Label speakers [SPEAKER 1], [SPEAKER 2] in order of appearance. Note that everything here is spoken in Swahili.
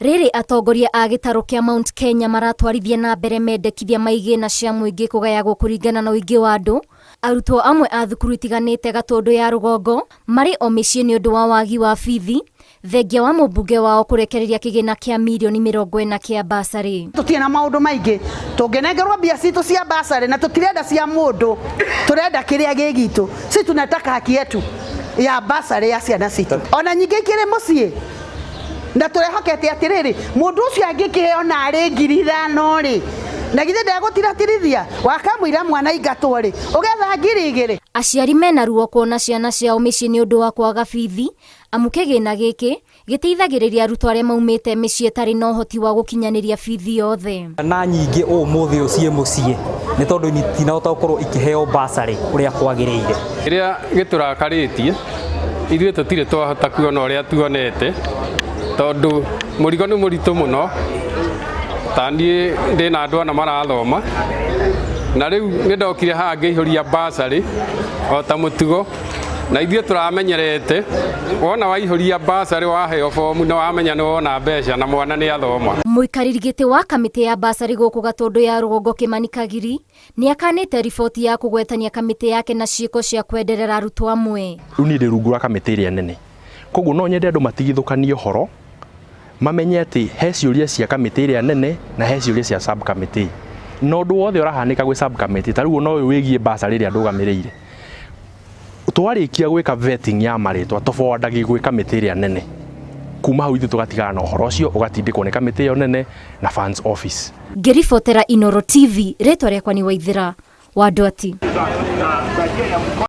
[SPEAKER 1] Riri atongoria a gitaro kia Mount Kenya maratwarithia na mbere mendekithia maigina cia muingi kugayagwo kuringana na uingi wa andu. Arutwo amwe a thukuru itiganite Gatundu ya Rugongo mari o micii ni undu wa wagi wa bithi thengia wa mubunge wao kurekereria kigina kia milioni 40 kia basari.
[SPEAKER 2] Tutina maundu maingi tungenengerwa mbia citu cia basari na tutirenda cia mundu, turenda kiria gigitu. Sisi tunataka haki yetu ya basari ya ciana citu. Ona nyingi kire mucii na turehokete atiriri mundu ucio angikiheo na ari 5,000 ri na githe ndagutiratirithia wakamwira mwana ingatwo ri ugetha 2,000.
[SPEAKER 1] Aciari mena ruo kuona ciana ciao micii ni undu wa kwaga bithi amu kigina giki giteithagiriria arutwo aria maumite micii etari na uhoti wa gukinyaniria bithi yothe.
[SPEAKER 3] Na nyingi umuthi ucie mucii ni tondu nitinahota gukorwo ikiheo basari uria kwagiriire.
[SPEAKER 4] Iria giturakaritie ithuĩ tutire twahota kuona uria tuonete tondu murigo ni muritu muno tani ndina andu ana marathoma na riu ndokire ha ngihoria basari o ta mutugo na ithuĩ turamenyerete wona waihoria basari waheo fomu na wamenya ni wona mbeca na mwana ni athoma.
[SPEAKER 1] Muikariri giti wa kamiti ya basari guku Gatundu ya Rugongo Kimani Kagiri ni akanite riboti ya kugwetania kamiti yake na ciiko cia kwenderera arutwo amwe.
[SPEAKER 5] Riu ni ndirungura kamiti iria nene koguo no nyende andu matigithukanie horo mamenye ati he ciuria cia kamiti iria nene na he ciuria cia sub committee. No ndu wothe urahanika gwi sub committee tariu no wigie basari iria ndugamireire twarikia gwika vetting ya maritwa tuforwardagi gwi kamiti iria nene kuma hau ithu tugatigana na horo ucio ugatindikwo ni kamiti iyo nene na funds office.
[SPEAKER 1] Ngiribotera Inooro TV ritwa riakwa ni Waithira wa Ndwati.